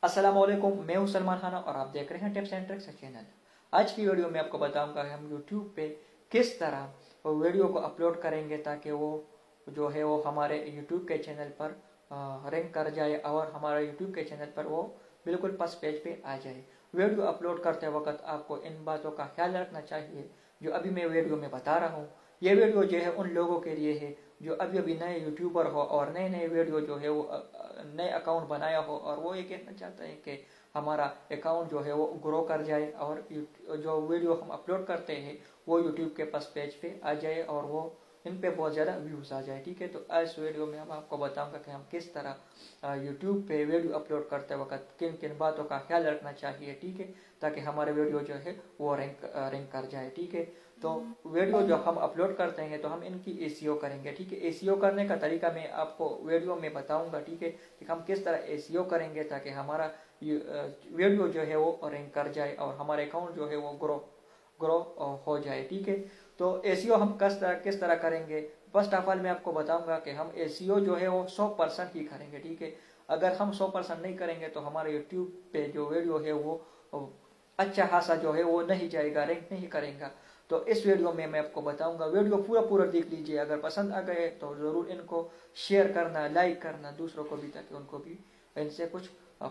अस्सलामुअलैकुम, मैं हूं सलमान खान और आप देख रहे हैं टिप्स एंड ट्रिक्स चैनल। आज की वीडियो में आपको बताऊंगा कि हम यूट्यूब पे किस तरह वीडियो को अपलोड करेंगे ताकि वो जो है वो हमारे यूट्यूब के चैनल पर रैंक कर जाए और हमारे यूट्यूब के चैनल पर वो बिल्कुल फर्स्ट पेज पे आ जाए। वीडियो अपलोड करते वक्त आपको इन बातों का ख्याल रखना चाहिए जो अभी मैं वीडियो में बता रहा हूँ। ये वीडियो जो है उन लोगों के लिए है जो अभी अभी नए यूट्यूबर हो और नए नए वीडियो जो है वो नए अकाउंट बनाया हो और वो ये कहना चाहता है कि हमारा अकाउंट जो है वो ग्रो कर जाए और जो वीडियो हम अपलोड करते हैं वो यूट्यूब के पास पेज पे आ जाए और वो इन पे बहुत ज़्यादा व्यूज़ आ जाए। ठीक है, तो इस वीडियो में हम आपको बताऊंगा कि हम किस तरह यूट्यूब पे वीडियो अपलोड करते वक्त किन किन बातों का ख्याल रखना चाहिए। ठीक है, ताकि हमारे वीडियो जो है वो रैंक कर जाए। ठीक है, तो वीडियो जो हम अपलोड करते हैं तो हम इनकी एसीओ करेंगे। ठीक है, एसीओ करने का तरीका मैं आपको वीडियो में बताऊंगा। ठीक है, कि हम किस तरह एसीओ करेंगे ताकि हमारा वीडियो जो है वो रैंक कर जाए और हमारे अकाउंट जो है वो ग्रो हो जाए। ठीक है, तो एसीओ हम किस तरह करेंगे। फर्स्ट ऑफ ऑल मैं आपको बताऊंगा कि हम एसीओ जो है वो 100% ही करेंगे। ठीक है, अगर हम 100% नहीं करेंगे तो हमारे यूट्यूब पे जो वीडियो है वो अच्छा खासा जो है वो नहीं जाएगा, रैंक नहीं करेगा। तो इस वीडियो में मैं आपको बताऊंगा, वीडियो पूरा देख लीजिए। अगर पसंद आ गए तो ज़रूर इनको शेयर करना, लाइक करना दूसरों को भी, ताकि उनको भी इनसे कुछ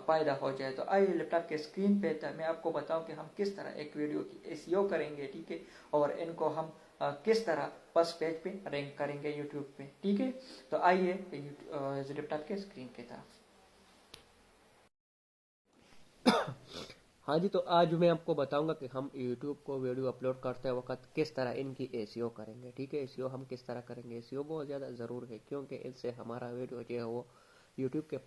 फायदा हो जाए। तो आइए लैपटॉप के स्क्रीन पे मैं आपको बताऊं कि हम किस तरह एक वीडियो की एसीओ करेंगे। ठीक है, और इनको हम किस तरह फर्स्ट पेज पे रैंक करेंगे यूट्यूब पे। ठीक है, तो आइए लैपटॉप के स्क्रीन की तरफ। हाँ जी, तो आज मैं आपको बताऊंगा कि हम YouTube को वीडियो अपलोड करते वक्त किस तरह इनकी एसीओ करेंगे। ठीक है, एसीओ हम किस तरह करेंगे। एसीओ बहुत ज़्यादा ज़रूर है क्योंकि इससे हमारा वीडियो जो है वो YouTube के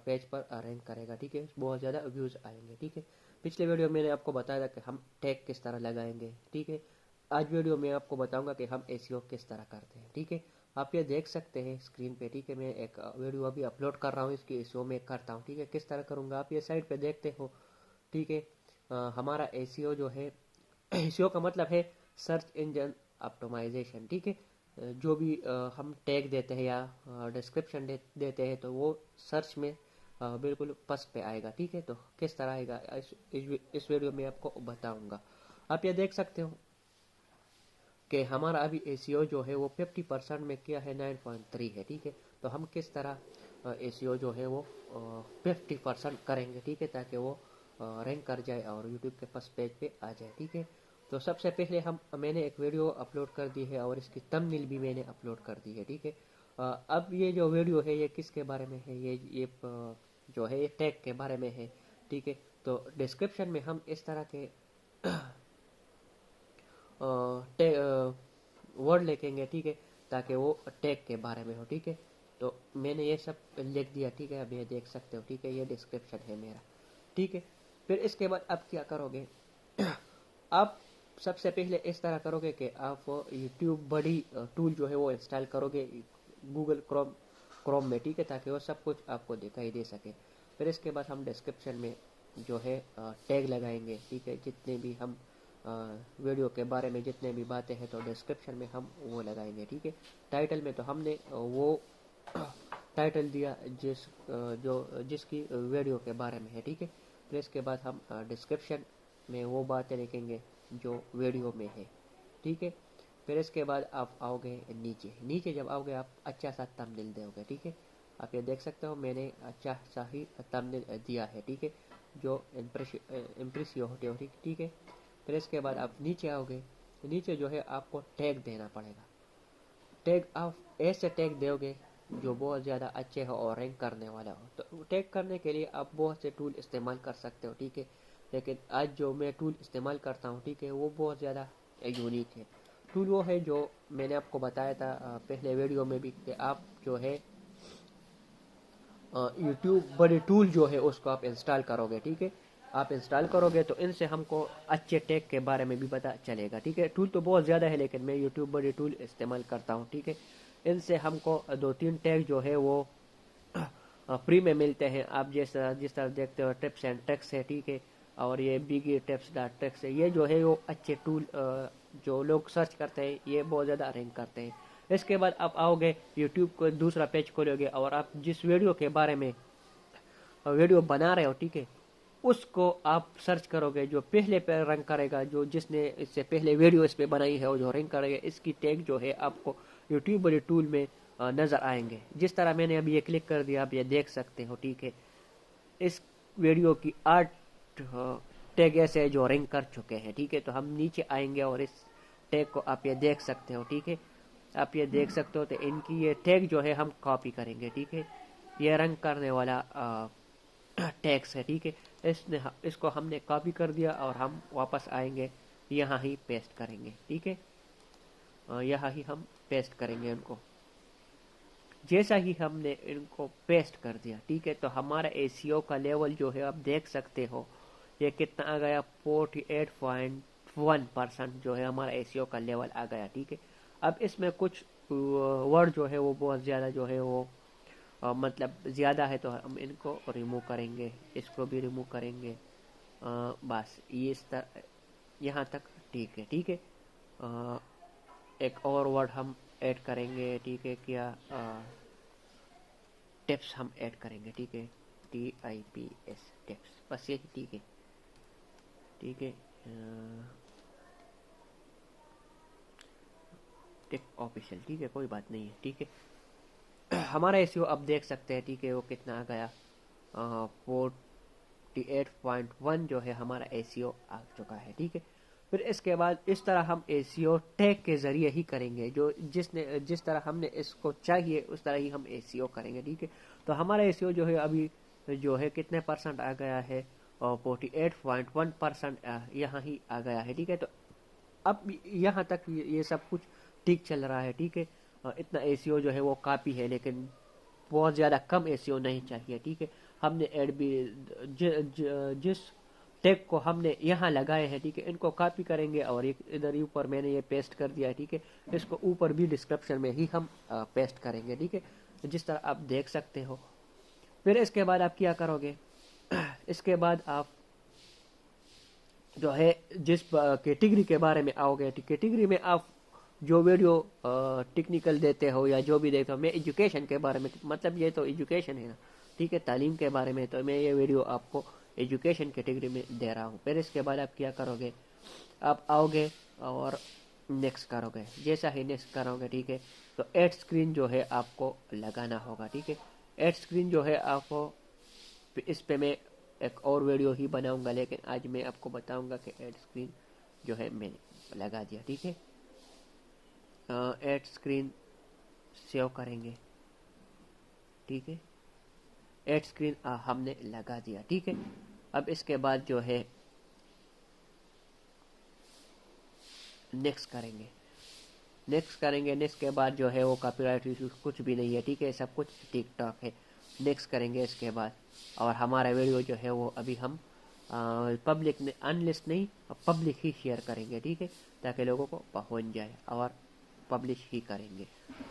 पेज पर रैंक करेगा। ठीक है, बहुत ज़्यादा व्यूज़ आएंगे। ठीक है, पिछले वीडियो में मैंने आपको बताया था कि हम टैग किस तरह लगाएंगे। ठीक है, आज वीडियो में आपको बताऊंगा कि हम एसीओ किस तरह करते हैं। ठीक है, आप ये देख सकते हैं स्क्रीन पे। ठीक है, मैं एक वीडियो अभी अपलोड कर रहा हूँ, इसकी एसीओ में करता हूँ। ठीक है, किस तरह करूँगा आप ये साइड पे देखते हो। ठीक है, हमारा एसीओ जो है एसीओ का मतलब है सर्च इंजन ऑप्टिमाइजेशन। ठीक है, जो भी हम टैग देते हैं या डिस्क्रिप्शन देते हैं तो वो सर्च में बिल्कुल फर्स्ट पे आएगा। ठीक है, तो किस तरह आएगा इस वीडियो में आपको बताऊंगा। आप ये देख सकते हो कि हमारा अभी एसीओ जो है वो 50% में क्या है, 9.3 है। ठीक है, तो हम किस तरह एसीओ जो है वो 50% करेंगे। ठीक है, ताकि वो रैंक कर जाए और यूट्यूब के फर्स्ट पेज पे आ जाए। ठीक है, तो सबसे पहले मैंने एक वीडियो अपलोड कर दी है और इसकी थंबनेल भी मैंने अपलोड कर दी है। ठीक है, अब ये जो वीडियो है ये किसके बारे में है, ये जो है ये टैग के बारे में है। ठीक है, तो डिस्क्रिप्शन में हम इस तरह के वर्ड लिखेंगे। ठीक है, ताकि वो टैग के बारे में हो। ठीक है, तो मैंने ये सब लिख दिया। ठीक है, अब ये देख सकते हो। ठीक है, ये डिस्क्रिप्शन है मेरा। ठीक है, फिर इसके बाद आप क्या करोगे आप सबसे पहले इस तरह करोगे कि आप यूट्यूब बड़ी टूल जो है वो इंस्टॉल करोगे गूगल क्रोम में। ठीक है, ताकि वो सब कुछ आपको दिखाई दे सके। फिर इसके बाद हम डिस्क्रिप्शन में जो है टैग लगाएंगे। ठीक है, जितने भी हम वीडियो के बारे में जितने भी बातें हैं तो डिस्क्रिप्शन में हम वो लगाएंगे। ठीक है, टाइटल में तो हमने वो टाइटल दिया जिसकी वीडियो के बारे में है। ठीक है, फिर इसके बाद हम डिस्क्रिप्शन में वो बातें लिखेंगे जो वीडियो में है। ठीक है, फिर इसके बाद आप आओगे नीचे नीचे जब आओगे आप अच्छा सा थंबनेल दोगे। ठीक है, आप ये देख सकते हो मैंने अच्छा सा ही थंबनेल दिया है। ठीक है, जो इम्प्रेसिव होती है। ठीक है, फिर इसके बाद आप नीचे आओगे, नीचे जो है आपको टैग देना पड़ेगा। टैग आप ऐसे टैग दोगे जो बहुत ज़्यादा अच्छे हो और रैंक करने वाला हो। तो टैग करने के लिए आप बहुत से टूल इस्तेमाल कर सकते हो। ठीक है, लेकिन आज जो मैं टूल इस्तेमाल करता हूँ ठीक है वो बहुत ज़्यादा यूनिक है। टूल वो है जो मैंने आपको बताया था पहले वीडियो में भी कि आप जो है यूट्यूब बड़े टूल जो है उसको आप इंस्टॉल करोगे। ठीक है, आप इंस्टॉल करोगे तो इनसे हमको अच्छे टेक के बारे में भी पता चलेगा। ठीक है, टूल तो बहुत ज़्यादा है लेकिन मैं यूट्यूब बड़े टूल इस्तेमाल करता हूँ। ठीक है, इनसे हमको 2-3 टैग जो है वो फ्री में मिलते हैं। आप जिस तरह देखते हो टिप्स एंड ट्रिक्स है। ठीक है, और ये बिगी टिप्स डॉट ट्रिक्स है। ये जो है वो अच्छे टूल जो लोग सर्च करते हैं ये बहुत ज़्यादा रैंक करते हैं। इसके बाद आप आओगे यूट्यूब को दूसरा पेज खोलोगे और आप जिस वीडियो के बारे में वीडियो बना रहे हो, ठीक है, उसको आप सर्च करोगे, जो पहले पे रैंक करेगा, जो जिसने इससे पहले वीडियो इस पे बनाई है, वो जो रैंक करेगा, इसकी टैग जो है आपको यूट्यूब वाले टूल में नज़र आएंगे। जिस तरह मैंने अभी ये क्लिक कर दिया, आप ये देख सकते हो, ठीक है, इस वीडियो की 8 टैग ऐसे है जो रैंक कर चुके हैं, ठीक है। तो हम नीचे आएंगे और इस टैग को आप ये देख सकते हो, ठीक है, आप ये देख सकते हो। तो इनकी ये टैग जो है हम कॉपी करेंगे, ठीक है, ये रैंक करने वाला टैग्स है, ठीक है। इसको हमने कॉपी कर दिया और हम वापस आएंगे, यहाँ ही पेस्ट करेंगे, ठीक है, यहाँ ही हम पेस्ट करेंगे इनको। जैसा ही हमने इनको पेस्ट कर दिया, ठीक है, तो हमारा एसीओ का लेवल जो है आप देख सकते हो, ये कितना आ गया, 48.1% जो है हमारा एसीओ का लेवल आ गया, ठीक है। अब इसमें कुछ वर्ड जो है वो बहुत ज़्यादा जो है वो मतलब ज़्यादा है, तो हम इनको रिमूव करेंगे, इसको भी रिमूव करेंगे। बस ये इस तरह यहाँ तक ठीक है, ठीक है। एक और वर्ड हम ऐड करेंगे, ठीक है, क्या टिप्स हम ऐड करेंगे, ठीक है, TIPS टिप्स, बस यही, ठीक है, ठीक है। टिप ऑफिशियल, ठीक है, कोई बात नहीं है, ठीक है। हमारा एसीओ अब देख सकते हैं, ठीक है, वो कितना आ गया, 48.1 जो है हमारा एसीओ आ चुका है, ठीक है। फिर इसके बाद इस तरह हम एसीओ टैग के ज़रिए ही करेंगे, जो जिस तरह हमने इसको चाहिए उस तरह ही हम एसीओ करेंगे, ठीक है। तो हमारा एसीओ जो है अभी जो है कितने परसेंट आ गया है, 48.1% यहाँ ही आ गया है, ठीक है। तो अब यहाँ तक ये सब कुछ ठीक चल रहा है, ठीक है। इतना एसीओ जो है वो काफ़ी है, लेकिन बहुत ज़्यादा कम एसीओ नहीं चाहिए, ठीक है। हमने एड भी जिस टैग को हमने यहाँ लगाए हैं, ठीक है, इनको कॉपी करेंगे और एक इधर ही ऊपर मैंने ये पेस्ट कर दिया है, ठीक है। इसको ऊपर भी डिस्क्रिप्शन में ही हम पेस्ट करेंगे, ठीक है, जिस तरह आप देख सकते हो। फिर इसके बाद आप क्या करोगे, इसके बाद आप जो है जिस कैटेगरी के बारे में आओगे, कैटेगरी में आप जो वीडियो टेक्निकल देते हो या जो भी देते हो, मैं एजुकेशन के बारे में, मतलब ये तो एजुकेशन है ना, ठीक है, तालीम के बारे में, तो मैं ये वीडियो आपको एजुकेशन कैटेगरी में दे रहा हूँ। फिर इसके बाद आप क्या करोगे, आप आओगे और नेक्स्ट करोगे। जैसा ही नेक्स्ट करोगे, ठीक है, तो एड स्क्रीन जो है आपको लगाना होगा, ठीक है। एड स्क्रीन जो है आपको, इस पे मैं एक और वीडियो ही बनाऊंगा, लेकिन आज मैं आपको बताऊंगा कि एड स्क्रीन जो है मैंने लगा दिया, ठीक है। एड स्क्रीन सेव करेंगे, ठीक है, एड स्क्रीन हमने लगा दिया, ठीक है। अब इसके बाद जो है नेक्स्ट करेंगे, नेक्स्ट के बाद जो है वो कॉपीराइट इशू कुछ भी नहीं है, ठीक है, सब कुछ ठीक ठाक है। नेक्स्ट करेंगे इसके बाद, और हमारा वीडियो जो है वो अभी हम पब्लिक ने अनलिस्ट नहीं, पब्लिक ही शेयर करेंगे, ठीक है, ताकि लोगों को पहुंच जाए, और पब्लिश ही करेंगे।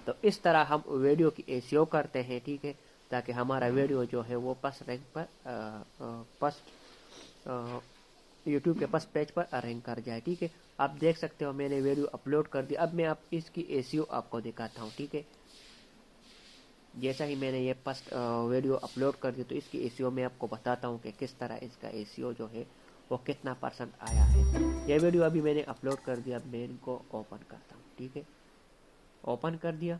तो इस तरह हम वीडियो की एसीओ करते हैं, ठीक है, ताकि हमारा वीडियो जो है वो फर्स्ट रैंक पर फर्स्ट यूट्यूब के फर्स्ट पेज पर रैंक कर जाए, ठीक है। आप देख सकते हो मैंने वीडियो अपलोड कर दी। अब मैं आप इसकी एसीओ आपको दिखाता हूँ, ठीक है। जैसा ही मैंने ये फर्स्ट वीडियो अपलोड कर दी, तो इसकी एसीओ मैं आपको बताता हूँ कि किस तरह इसका एसीओ जो है वो कितना परसेंट आया है। ये वीडियो अभी मैंने अपलोड कर दिया, अब मैं इनको ओपन करता हूँ, ठीक है, ओपन कर दिया।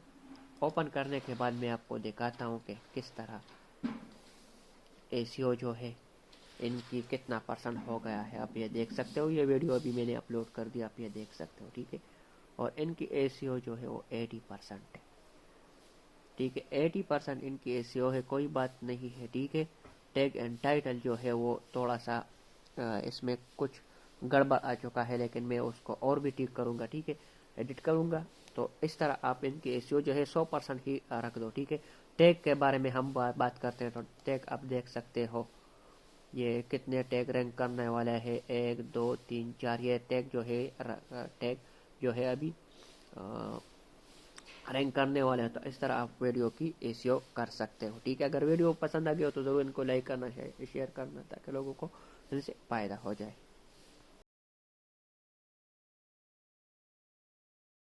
ओपन करने के बाद मैं आपको दिखाता हूँ कि किस तरह एसीओ जो है इनकी कितना परसेंट हो गया है। आप ये देख सकते हो, ये वीडियो अभी मैंने अपलोड कर दिया, आप ये देख सकते हो, ठीक है। और इनकी एसीओ जो है वो 80% है, ठीक है, 80% इनकी एसीओ है, कोई बात नहीं है, ठीक है। टैग एंड टाइटल जो है वो थोड़ा सा इसमें कुछ गड़बड़ आ चुका है, लेकिन मैं उसको और भी ठीक करूँगा, ठीक है, एडिट करूँगा। तो इस तरह आप इनकी एसीओ जो है 100% ही रख दो, ठीक है। टैग के बारे में हम बात करते हैं, तो टैग आप देख सकते हो ये कितने टैग रैंक करने वाला है, 1 2 3 4, ये टैग जो है अभी रैंक करने वाले हैं। तो इस तरह आप वीडियो की एसीओ कर सकते हो, ठीक है। अगर वीडियो पसंद आ गया हो तो ज़रूर इनको लाइक करना, शेयर करना, ताकि लोगों को इनसे फ़ायदा हो जाए।